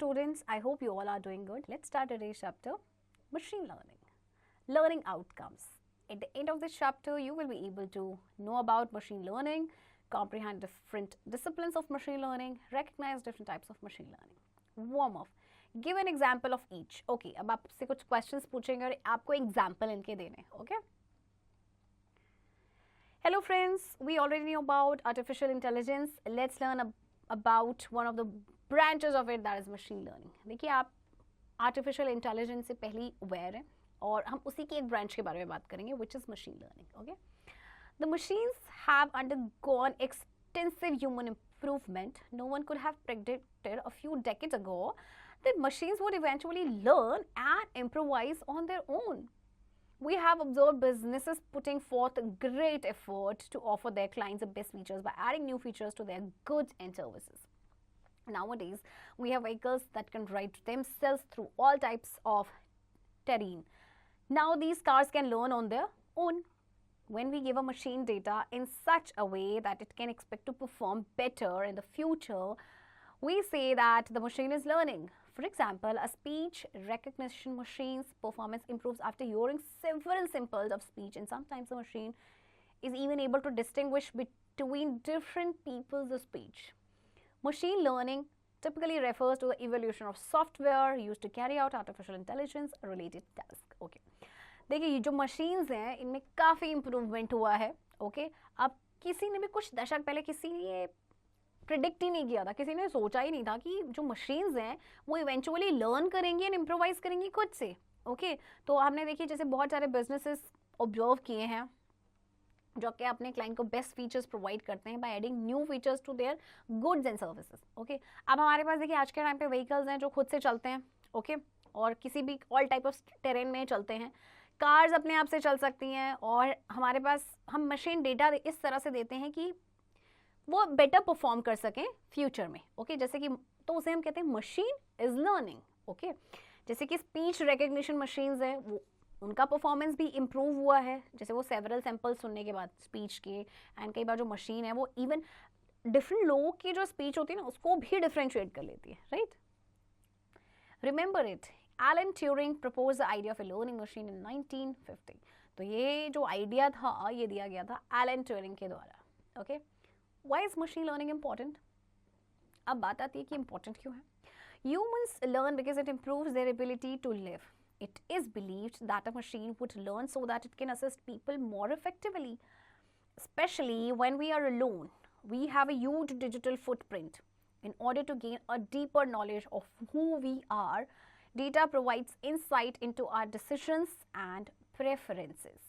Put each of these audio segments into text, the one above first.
students, I hope you all are doing good. Let's start today's chapter, machine learning. Learning outcomes. At the end of this chapter, you will be able to know about machine learning, comprehend different disciplines of machine learning, recognize different types of machine learning. Warm up. Give an example of each. Okay, अब आपसे कुछ questions पूछेंगे और आपको example इनके देने. Okay. Hello friends, we already know about artificial intelligence. Let's learn about one of the branches of it, that is machine learning. देखिए आप artificial intelligence से पहले aware हैं और हम उसी की एक branch के बारे में बात करेंगे, which is machine learning. Okay. The machines have undergone extensive human improvement. No one could have predicted a few decades ago that machines would eventually learn and improvise on their own. We have observed businesses putting forth great effort to offer their clients the best features by adding new features to their goods and services. Nowadays, we have vehicles that can ride themselves through all types of terrain. Now, these cars can learn on their own. When we give a machine data in such a way that it can expect to perform better in the future, we say that the machine is learning. For example, a speech recognition machine's performance improves after hearing several samples of speech, and sometimes the machine is even able to distinguish between different people's speech. Machine learning typically refers to the evolution of software used to carry out artificial intelligence related tasks. Okay. देखिए ये जो machines हैं इनमें काफ़ी improvement हुआ है. Okay. अब किसी ने भी कुछ दशक पहले किसी ने प्रिडिक्ट ही नहीं किया था, किसी ने सोचा ही नहीं था कि जो मशीन्स हैं वो इवेंचुअली लर्न करेंगी एंड इम्प्रोवाइज करेंगी खुद से. ओके तो हमने देखिए जैसे बहुत सारे बिजनेसेस ऑब्जर्व किए हैं जो कि अपने क्लाइंट को बेस्ट फीचर्स प्रोवाइड करते हैं by adding new features to their goods and services. Okay अब हमारे पास देखिए आज के टाइम पे व्हीकल्स हैं जो खुद से चलते हैं. ओके और किसी भी ऑल टाइप ऑफ टेरेन में चलते हैं. कार्स अपने आप से चल सकती हैं और हमारे पास हम मशीन डेटा इस तरह से देते हैं कि वो बेटर परफॉर्म कर सकें फ्यूचर में. ओके जैसे कि तो उसे हम कहते हैं मशीन इज लर्निंग. ओके जैसे कि स्पीच रिकग्निशन मशीन्स है वो उनका परफॉर्मेंस भी इम्प्रूव हुआ है. जैसे वो सेवरल सैंपल्स सुनने के बाद स्पीच के एंड कई बार जो मशीन है वो इवन डिफरेंट लोगों की जो स्पीच होती है ना उसको भी डिफ्रेंशिएट कर लेती है. Right remember it, Alan Turing propose the idea of a learning machine in 1950. तो ये जो आइडिया था ये दिया गया था एलन ट्यूरिंग के द्वारा. Okay Why is machine learning important? अब बात आती है कि important क्यों है. Humans learn because it improves their ability to live. It is believed that a machine would learn so that it can assist people more effectively. Especially when we are alone, we have a huge digital footprint. In order to gain a deeper knowledge of who we are, data provides insight into our decisions and preferences.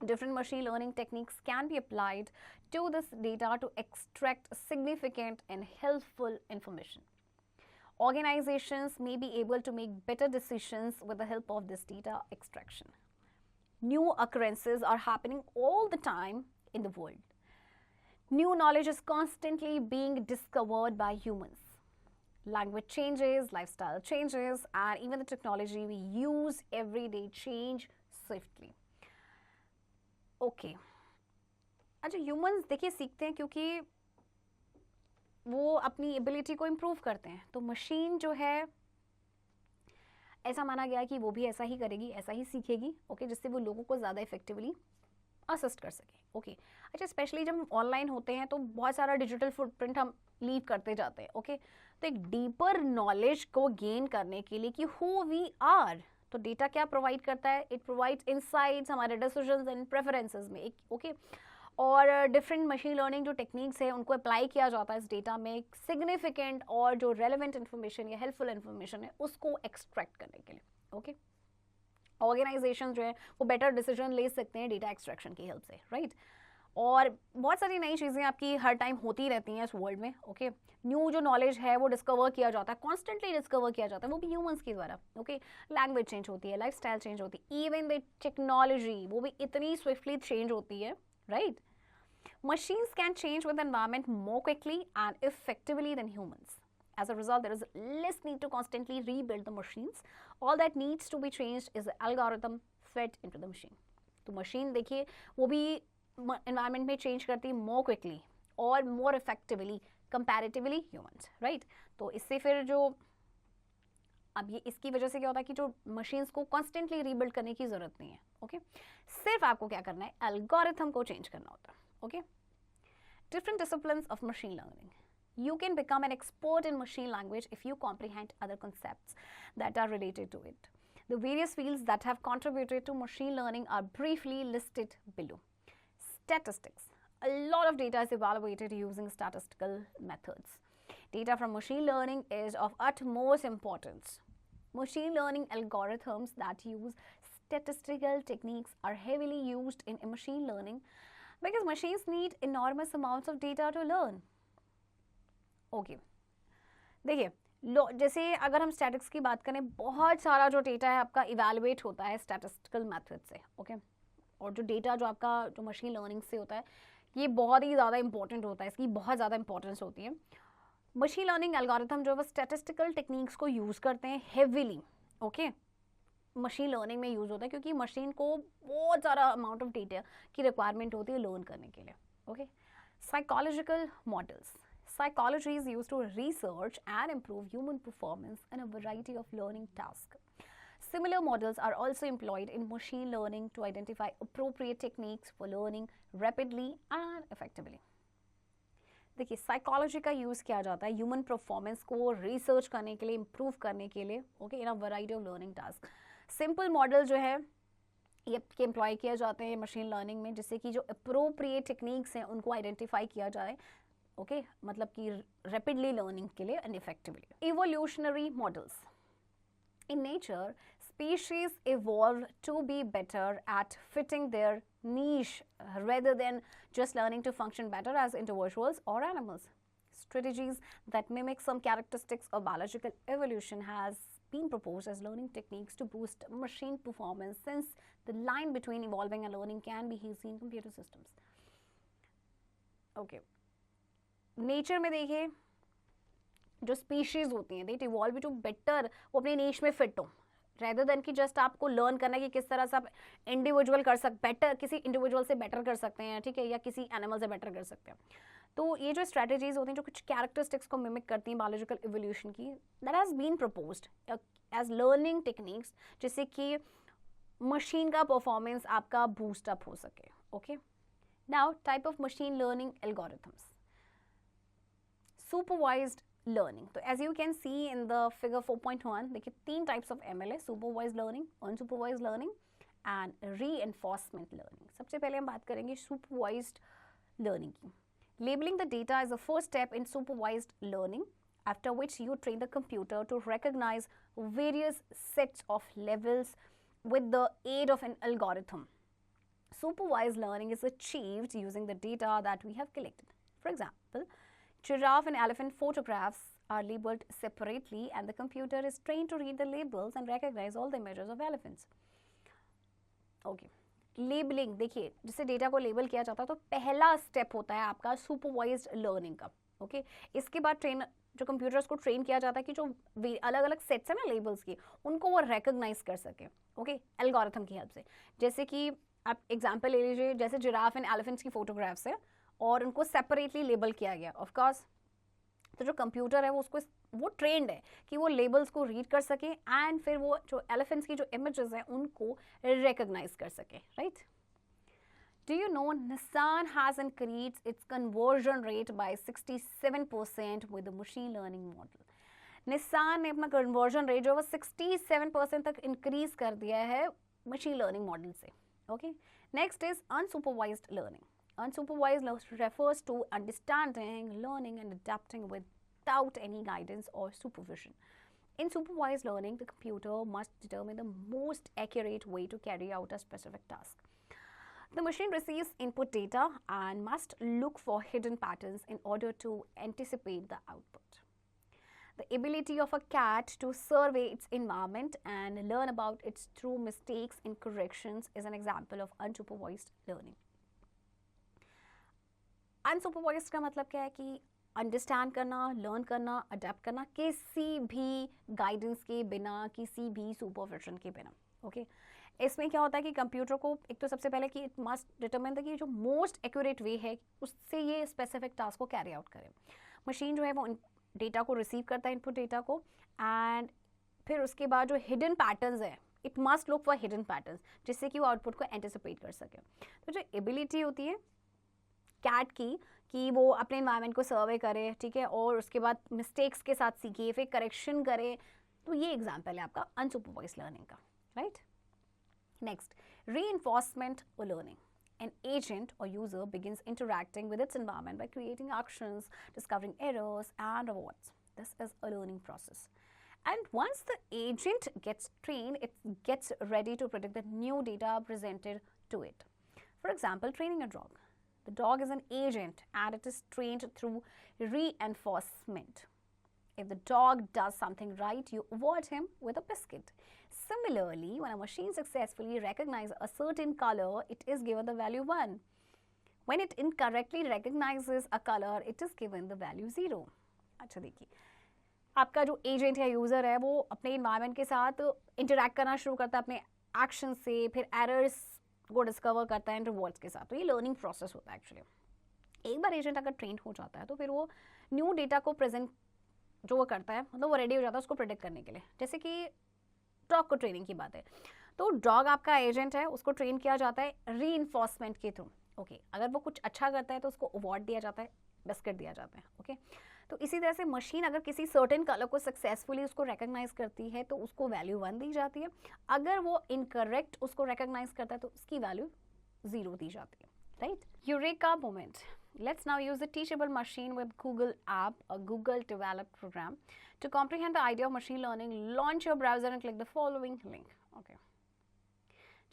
Different machine learning techniques can be applied to this data to extract significant and helpful information. Organizations may be able to make better decisions with the help of this data extraction. New occurrences are happening all the time in the world. New knowledge is constantly being discovered by humans. Language changes, lifestyle changes, and even the technology we use every day change swiftly. Okay अच्छा humans देखिए सीखते हैं क्योंकि वो अपनी ability को improve करते हैं. तो मशीन जो है ऐसा माना गया है कि वो भी ऐसा ही करेगी, ऐसा ही सीखेगी. ओके जिससे वो लोगों को ज़्यादा इफेक्टिवली असिस्ट कर सके. ओके अच्छा स्पेशली जब हम ऑनलाइन होते हैं तो बहुत सारा डिजिटल फुटप्रिंट हम लीव करते जाते हैं. ओके तो एक डीपर नॉलेज को गेन करने के लिए कि हु वी आर तो डेटा क्या प्रोवाइड करता है. इट प्रोवाइड्स इनसाइट्स हमारे डिसीजंस एंड प्रेफरेंसेस में. ओके और डिफरेंट मशीन लर्निंग जो टेक्निक्स है उनको अप्लाई किया जाता है इस डेटा में सिग्निफिकेंट और जो रेलेवेंट इन्फॉर्मेशन या हेल्पफुल इन्फॉर्मेशन है उसको एक्सट्रैक्ट करने के लिए. ओके ऑर्गेनाइजेशन जो है वो बेटर डिसीजन ले सकते हैं डेटा एक्सट्रैक्शन की हेल्प से. राइट और बहुत सारी नई चीज़ें आपकी हर टाइम होती रहती हैं इस वर्ल्ड में. ओके न्यू जो नॉलेज है वो डिस्कवर किया जाता है, कॉन्स्टेंटली डिस्कवर किया जाता है, वो भी ह्यूमंस के द्वारा. ओके लैंग्वेज चेंज होती है, लाइफस्टाइल चेंज होती है, इवन द टेक्नोलॉजी वो भी इतनी स्विफ्टली चेंज होती है. Right machines can change with environment more quickly and effectively then humans. As a result, there is less need to constantly rebuild the machines. All that needs to be changed is the algorithm fed into the machine. तो machine देखिए वो भी environment में change करती है more quickly और more effectively comparatively humans. Right तो इससे फिर जो अब ये इसकी वजह से क्या होता है कि जो मशीन्स को कॉन्स्टेंटली रीबिल्ड करने की ज़रूरत नहीं है, ओके सिर्फ आपको क्या करना है, एल्गोरिथम को चेंज करना होता है, okay different disciplines of machine learning. You can become an expert in machine language if you comprehend other concepts that are related to it. The various fields that have contributed to machine learning are briefly listed below. Statistics. A lot of data is evaluated using statistical methods. Data from machine learning is of utmost importance. Machine learning algorithms that use statistical techniques are heavily used in machine learning because machines need enormous amounts of data to learn. Okay देखिए जैसे अगर हम statics की बात करें, बहुत सारा जो डेटा है आपका इवेलुएट होता है स्टैटिस्टिकल मेथड से, ओके और जो डेटा जो आपका जो मशीन लर्निंग से होता है ये बहुत ही ज़्यादा इंपॉर्टेंट होता है, इसकी बहुत ज़्यादा इंपॉर्टेंस होती है. मशीन लर्निंग एल्गोरिथम जो है वो स्टैटिस्टिकल टेक्निक्स को यूज़ करते हैं हेविली, ओके मशीन लर्निंग में यूज़ होता है क्योंकि मशीन को बहुत सारा अमाउंट ऑफ डेटा की रिक्वायरमेंट होती है लर्न करने के लिए. Okay psychological models. Psychology is used to research and improve human performance in a variety of learning tasks. Similar models are also employed in machine learning to identify appropriate techniques for learning rapidly and effectively. देखिए psychology का use किया जाता है human performance को research करने के लिए, improve करने के लिए, okay in a variety of learning task. Simple model जो है ये एम्प्लॉय किए जाते हैं मशीन लर्निंग में, जिससे कि जो अप्रोप्रिएट टेक्निक्स हैं उनको आइडेंटिफाई किया जाए, ओके मतलब कि रैपिडली लर्निंग के लिए and effectively. Evolutionary models. In nature species evolve to be better at fitting their niche rather than just learning to function better as individuals or animals. Strategies that mimic some characteristics of biological evolution has been proposed as learning techniques to boost machine performance, since the line between evolving and learning can be easy in computer systems. Okay. Nature में देखिए जो species होती हैं दे evolve to better, वो अपने नीश में fit हो, rather than कि जस्ट आपको लर्न करना है कि किस तरह से आप इंडिविजुअल कर सकते, बेटर किसी इंडिविजुअल से बेटर कर सकते हैं, ठीक है, या किसी एनिमल से बेटर कर सकते हैं. तो ये जो स्ट्रेटजीज होती हैं जो कुछ कैरेक्टरिस्टिक्स को मिमिक करती हैं बायोलॉजिकल इवोल्यूशन की, that has been proposed as learning techniques, जिससे कि मशीन का परफॉर्मेंस आपका बूस्ट अप हो सके. Okay now type of machine learning algorithms. Supervised learning. तो as you can see in the figure 4.1 देखिए तीन टाइप्स ऑफ एमएल है, supervised learning, unsupervised learning and reinforcement learning. सबसे पहले हम बात करेंगे सुपरवाइज्ड लर्निंग की. Labeling the data is the first step in supervised learning, after which you train the computer to recognize various sets of levels with the aid of an algorithm. Supervised learning is achieved using the data that we have collected. For example, giraffe and elephant photographs are labeled separately and the computer is trained to read the labels and recognize all the images of elephants. Okay. Labelling देखिए जिससे data को label किया जाता है तो पहला step होता है आपका सुपरवाइज्ड लर्निंग का. ओके इसके बाद ट्रेन जो कंप्यूटर्स को ट्रेन किया जाता है कि जो अलग अलग सेट्स हैं ना लेबल्स की, उनको वो रिकॉग्नाइज कर सके, ओके एल्गोरिथम की हेल्प से. जैसे कि आप एग्जांपल ले लीजिए, जैसे जिराफ एंड एलिफेंट्स की फोटोग्राफ्स है और उनको सेपरेटली लेबल किया गया. ऑफकोर्स तो जो कंप्यूटर है वो ट्रेंड है कि वो लेबल्स को रीड कर सके एंड फिर वो जो एलिफेंट्स की जो इमेजेस हैं उनको रिकॉग्नाइज कर सके, right. Do you know Nissan has increased it's conversion rate by 67% with the machine learning model. Nissan ने अपना कन्वर्जन रेट जो है 67% तक इंक्रीज कर दिया है मशीन लर्निंग मॉडल से. Okay next is unsupervised learning. Unsupervised learning refers to understanding, learning, and adapting without any guidance or supervision. In supervised learning, the computer must determine the most accurate way to carry out a specific task. The machine receives input data and must look for hidden patterns in order to anticipate the output. The ability of a cat to survey its environment and learn about its true mistakes and corrections is an example of unsupervised learning. Unsupervised का मतलब क्या है कि understand करना, learn करना, adapt करना किसी भी गाइडेंस के बिना, किसी भी सुपरविजन के बिना. ओके इसमें क्या होता है कि कंप्यूटर को एक तो सबसे पहले कि इट मस्ट डिटरमिन द कि जो मोस्ट एक्यूरेट वे है उससे ये स्पेसिफिक टास्क को कैरी आउट करे. मशीन जो है वो डेटा को रिसीव करता है, इनपुट डेटा को, एंड फिर उसके बाद जो हिडन पैटर्न्स है, it must look for hidden patterns, जिससे कि वो आउटपुट को एंटिसिपेट कर सके। तो जो एबिलिटी होती है कैट की कि वो अपने इन्वायरमेंट को सर्वे करे, ठीक है, और उसके बाद मिस्टेक्स के साथ सीखे, फिर करेक्शन करे, तो ये एग्जाम्पल है आपका अनसुपरवाइज्ड लर्निंग का, right. Next, reinforcement learning. An agent or user begins interacting with its environment by creating actions, discovering errors, and rewards. This is a learning process. And once the agent gets trained, it gets ready to predict the new data presented to it. For example, training a dog. The dog is an agent and it is trained through reinforcement. If the dog does something right, you award him with a biscuit. Similarly, when a machine successfully recognizes a certain color, it is given the value 1. When it incorrectly recognizes a color, it is given the value 0. अच्छा देखिए, आपका जो agent है, user है, वो अपने environment के साथ इंटरैक्ट करना शुरू करता है अपने एक्शन से, फिर एरर्स को डिस्कवर करता है रिवॉर्ड्स के साथ। तो ये लर्निंग प्रोसेस होता है एक्चुअली। एक बार एजेंट अगर ट्रेंड हो जाता है तो फिर वो न्यू डेटा को प्रेजेंट जो वो करता है, मतलब वो रेडी हो जाता है उसको प्रेडिक्ट करने के लिए। जैसे कि डॉग को ट्रेनिंग की बात है, तो डॉग आपका एजेंट है, उसको ट्रेन किया जाता है रीइंफोर्समेंट के थ्रू। ओके, अगर वो कुछ अच्छा करता है तो उसको अवार्ड दिया जाता है, बिस्किट दिया जाता है। ओके, तो इसी तरह से मशीन अगर किसी सर्टेन कलर को सक्सेसफुली उसको रिकॉग्नाइज करती है तो उसको वैल्यू 1 दी जाती है। अगर वो इनकरेक्ट उसको रिकॉग्नाइज करता है तो उसकी वैल्यू 0 दी जाती है, right. Eureka moment. Let's now use the teachable machine with Google app, a Google developed program. To comprehend the idea of machine learning, launch your browser and click the following link. Okay.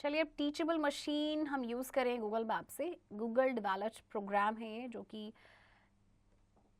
चलिए अब teachable machine हम use करें Google map से। Google developed program है ये, जो कि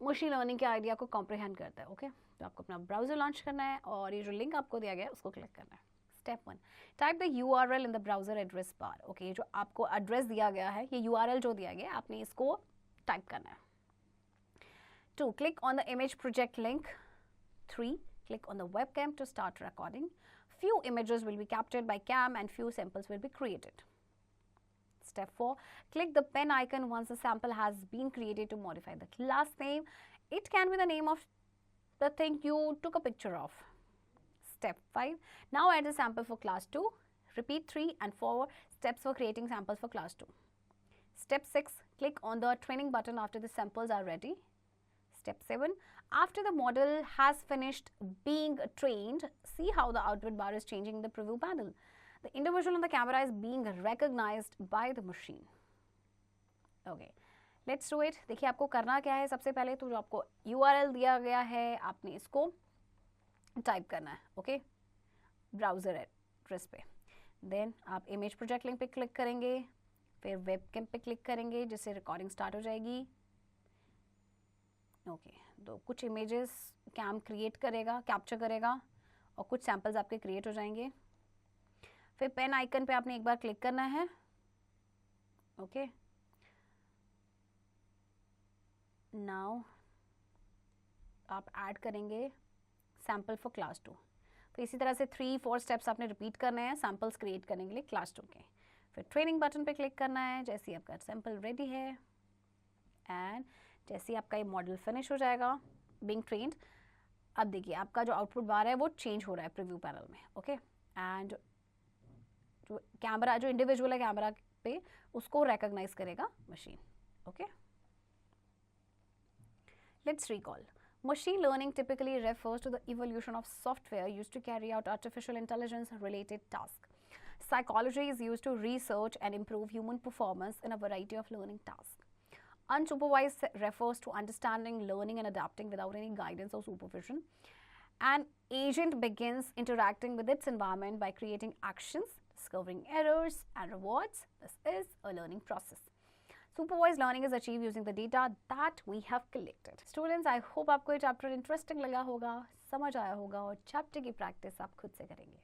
machine learning के आइडिया को comprehend करता है। ओके, तो आपको अपना ब्राउजर लॉन्च करना है और ये जो लिंक आपको दिया गया है उसको क्लिक करना है। Step 1, type the URL in the browser address bar. Okay, जो आपको एड्रेस दिया गया है, ये URL जो दिया गया है, आपने इसको टाइप करना है। 2, click on the image project link. 3, click on the webcam to start recording. Few images will be captured by cam and few samples will be created. Step 4, click the pen icon once the sample has been created to modify the class name. It can be the name of the thing you took a picture of. Step 5, now add the sample for class 2. Repeat 3 and 4 steps for creating samples for class 2. Step 6, click on the training button after the samples are ready. Step 7, after the model has finished being trained, see how the output bar is changing in the preview panel. The individual on the camera is being recognized by the machine. Okay, let's do it. देखिए आपको करना क्या है, सबसे पहले तो जो आपको URL दिया गया है आपने इसको टाइप करना है। ओके, ब्राउजर एड्रेस पे। देन आप इमेज प्रोजेक्ट लिंक पे क्लिक करेंगे, फिर वेबकैम पे क्लिक करेंगे जिससे रिकॉर्डिंग स्टार्ट हो जाएगी। ओके, तो कुछ इमेजेस कैम क्रिएट करेगा, कैप्चर करेगा और कुछ सैम्पल्स आपके क्रिएट हो जाएंगे। फिर पेन आइकन पे आपने एक बार क्लिक करना है। ओके, नाउ आप ऐड करेंगे सैम्पल फॉर क्लास 2। तो इसी तरह से 3-4 स्टेप्स आपने रिपीट करने हैं सैम्पल्स क्रिएट करने के लिए क्लास 2 के। फिर ट्रेनिंग बटन पे क्लिक करना है जैसे ही आपका सैम्पल रेडी है, एंड जैसे ही आपका ये मॉडल फिनिश हो जाएगा बीइंग ट्रेन्ड, अब देखिए आपका जो आउटपुट बार है वो चेंज हो रहा है प्रीव्यू पैनल में। ओके, एंड जो कैमरा जो इंडिविजुअल है कैमरा पे उसको रिकॉग्नाइज करेगा machine. Okay, let's recall. Machine learning typically refers to the evolution of software used to carry out artificial intelligence related tasks. Psychology is used to research and improve human performance in a variety of learning tasks. Unsupervised refers to understanding, learning, and adapting without any guidance or supervision. An agent begins interacting with its environment by creating actions, discovering errors, and rewards. This is a learning process. Supervised learning is achieved using the data that we have collected. Students, I hope आपको ये chapter interesting लगा होगा, समझ आया होगा और chapter की practice आप खुद से करेंगे।